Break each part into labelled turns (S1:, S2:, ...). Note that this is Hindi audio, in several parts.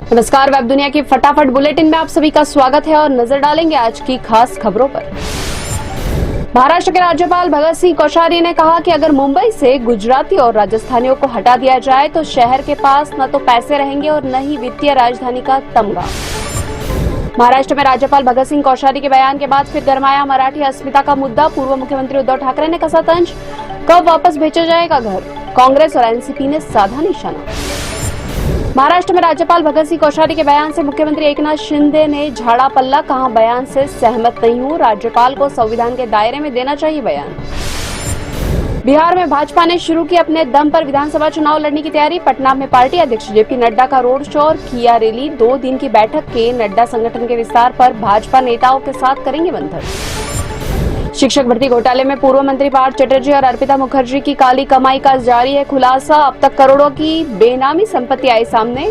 S1: नमस्कार, वेब दुनिया की फटाफट बुलेटिन में आप सभी का स्वागत है और नजर डालेंगे आज की खास खबरों पर। महाराष्ट्र के राज्यपाल भगत सिंह कोश्यारी ने कहा कि अगर मुंबई से गुजराती और राजस्थानियों को हटा दिया जाए तो शहर के पास न तो पैसे रहेंगे और न ही वित्तीय राजधानी का तमगा। महाराष्ट्र में राज्यपाल भगत सिंह कोश्यारी के बयान के बाद फिर गरमाया मराठी अस्मिता का मुद्दा। पूर्व मुख्यमंत्री उद्धव ठाकरे ने कसा तंज, कब वापस भेजा जाएगा घर? कांग्रेस और एनसीपी ने साधा निशाना। महाराष्ट्र में राज्यपाल भगत सिंह कोश्यारी के बयान से मुख्यमंत्री एकनाथ शिंदे ने झाड़ा पल्ला, कहा बयान से सहमत नहीं हूं, राज्यपाल को संविधान के दायरे में देना चाहिए बयान। बिहार में भाजपा ने शुरू की अपने दम पर विधानसभा चुनाव लड़ने की तैयारी। पटना में पार्टी अध्यक्ष जेपी नड्डा का रोड शो और किया रैली। 2 दिन की बैठक के नड्डा संगठन के विस्तार पर भाजपा नेताओं के साथ करेंगे मंथन। शिक्षक भर्ती घोटाले में पूर्व मंत्री पार्थ चटर्जी और अर्पिता मुखर्जी की काली कमाई का जारी है खुलासा। अब तक करोड़ों की बेनामी संपत्ति आई सामने।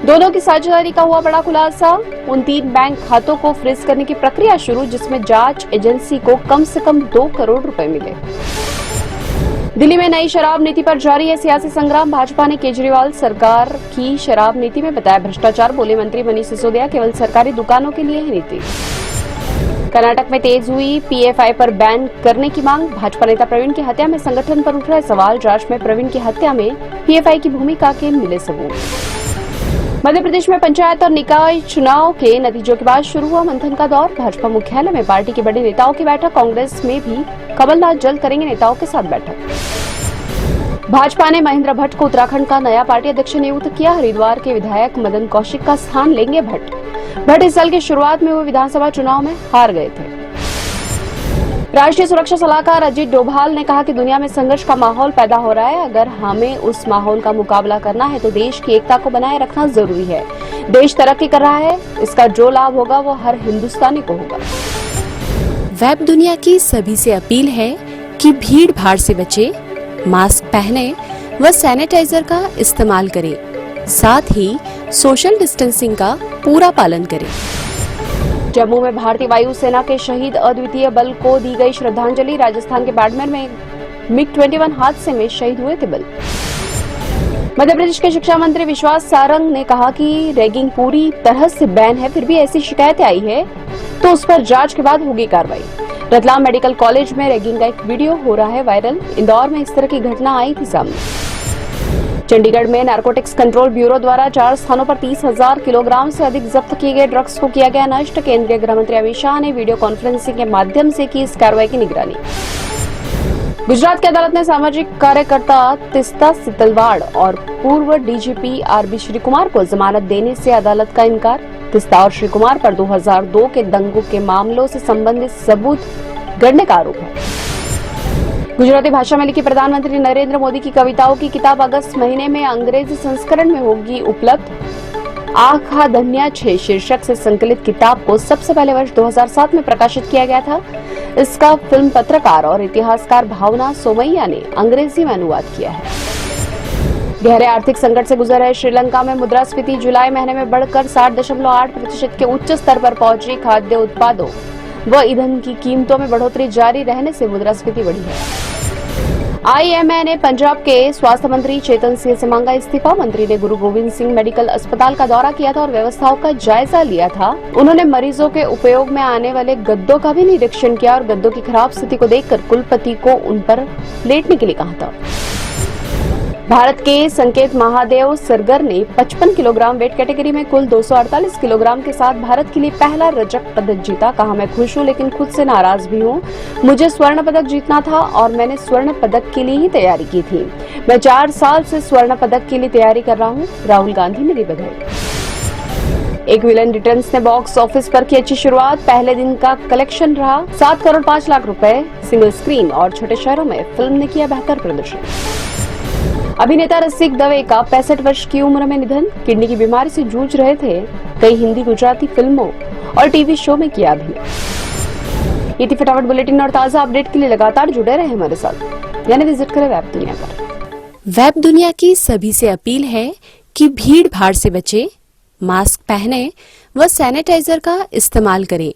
S1: दोनों की साझेदारी का हुआ बड़ा खुलासा। उन 3 बैंक खातों को फ्रीज करने की प्रक्रिया शुरू, जिसमें जांच एजेंसी को कम से कम 2 करोड़ रुपए मिले। दिल्ली में नई शराब नीति पर जारी है सियासी संग्राम। भाजपा ने केजरीवाल सरकार की शराब नीति में बताया भ्रष्टाचार, बोले मंत्री मनीष सिसोदिया। केवल सरकारी दुकानों के लिए है नीति। कर्नाटक में तेज हुई पीएफआई पर बैन करने की मांग। भाजपा नेता प्रवीण की हत्या में संगठन पर उठ रहे सवाल। जांच में प्रवीण की हत्या में पीएफआई की भूमिका के मिले सबूत। मध्य प्रदेश में पंचायत और निकाय चुनाव के नतीजों के बाद शुरू हुआ मंथन का दौर। भाजपा मुख्यालय में पार्टी के बड़े नेताओं की बैठक। कांग्रेस में भी कमलनाथ जल्द करेंगे नेताओं के साथ बैठक। भाजपा ने महेंद्र भट्ट को उत्तराखंड का नया पार्टी अध्यक्ष नियुक्त किया। हरिद्वार के विधायक मदन कौशिक का स्थान लेंगे भट्ट। भट्ट इस साल की शुरुआत में हुए विधानसभा चुनाव में हार गए थे। राष्ट्रीय सुरक्षा सलाहकार अजीत डोभाल ने कहा कि दुनिया में संघर्ष का माहौल पैदा हो रहा है। अगर हमें उस माहौल का मुकाबला करना है तो देश की एकता को बनाए रखना जरूरी है। देश तरक्की कर रहा है, इसका जो लाभ होगा वो हर हिंदुस्तानी को होगा।
S2: वेब दुनिया की सभी से अपील है कि भीड़ भाड़ से बचे, मास्क पहने व सैनिटाइजर का इस्तेमाल करें, साथ ही सोशल डिस्टेंसिंग का पूरा पालन करें।
S1: जम्मू में भारतीय वायुसेना के शहीद अद्वितीय बल को दी गई श्रद्धांजलि। राजस्थान के बाड़मेर में MiG-21 हादसे में शहीद हुए थे बल। मध्य प्रदेश के शिक्षा मंत्री विश्वास सारंग ने कहा कि रैगिंग पूरी तरह से बैन है, फिर भी ऐसी शिकायतें आई है तो उस पर जांच के बाद होगी कार्रवाई। रतलाम मेडिकल कॉलेज में रैगिंग का एक वीडियो हो रहा है वायरल। इंदौर में इस तरह की घटना आई थी सामने। चंडीगढ़ में नारकोटिक्स कंट्रोल ब्यूरो द्वारा 4 स्थानों पर 30,000 किलोग्राम से अधिक जब्त किए गए ड्रग्स को किया गया नष्ट। केंद्रीय गृह मंत्री अमित शाह ने वीडियो कॉन्फ्रेंसिंग के माध्यम से की इस कार्रवाई की निगरानी। गुजरात की अदालत ने सामाजिक कार्यकर्ता तिस्ता सितलवाड़ और पूर्व डीजीपी आरबी श्रीकुमार को जमानत देने से अदालत का इनकार। तिस्ता और श्रीकुमार पर 2002 के दंगों के मामलों से संबंधित सबूत गढ़ने का आरोप है। गुजराती भाषा में लिखी प्रधानमंत्री नरेंद्र मोदी की कविताओं की किताब अगस्त महीने में अंग्रेजी संस्करण में होगी उपलब्ध। आखा धन्या 6 शीर्षक से संकलित किताब को सबसे पहले वर्ष 2007 में प्रकाशित किया गया था। इसका फिल्म पत्रकार और इतिहासकार भावना सोमैया ने अंग्रेजी में अनुवाद किया है। गहरे आर्थिक संकट से गुजर रहे श्रीलंका में मुद्रास्फीति जुलाई महीने में बढ़कर 60.8% के उच्च स्तर पर पहुंची। खाद्य उत्पादों व ईंधन की कीमतों में बढ़ोतरी जारी रहने से मुद्रास्फीति बढ़ी है। आईएमए ने पंजाब के स्वास्थ्य मंत्री चेतन सिंह से मांगा इस्तीफा। मंत्री ने गुरु गोविंद सिंह मेडिकल अस्पताल का दौरा किया था और व्यवस्थाओं का जायजा लिया था। उन्होंने मरीजों के उपयोग में आने वाले गद्दों का भी निरीक्षण किया और गद्दों की खराब स्थिति को देखकर कुलपति को उन पर लेटने के लिए कहा था। भारत के संकेत महादेव सरगर ने 55 किलोग्राम वेट कैटेगरी में कुल 248 किलोग्राम के साथ भारत के लिए पहला रजत पदक जीता। कहा मैं खुश हूं लेकिन खुद से नाराज भी हूं। मुझे स्वर्ण पदक जीतना था और मैंने स्वर्ण पदक के लिए ही तैयारी की थी। मैं 4 साल से स्वर्ण पदक के लिए तैयारी कर रहा हूं। राहुल गांधी ने दी बधाई। एक विलन रिटर्न्स ने बॉक्स ऑफिस पर की अच्छी शुरुआत। पहले दिन का कलेक्शन रहा 7 करोड़ 5 लाख रुपए। सिंगल स्क्रीन और छोटे शहरों में फिल्म ने किया बेहतर प्रदर्शन। अभिनेता रसिक दवे का 65 वर्ष की उम्र में निधन। किडनी की बीमारी से जूझ रहे थे। कई हिंदी गुजराती फिल्मों और टीवी शो में किया अभिनय। ये थी फटाफट बुलेटिन और ताजा अपडेट के लिए लगातार जुड़े रहे हमारे साथ, यानी विजिट करें वेब दुनिया पर।
S2: वेब दुनिया की सभी से अपील है कि भीड़ भाड़ से बचे, मास्क पहने व सैनिटाइजर का इस्तेमाल करें,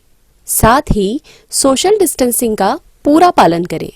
S2: साथ ही सोशल डिस्टेंसिंग का पूरा पालन करें।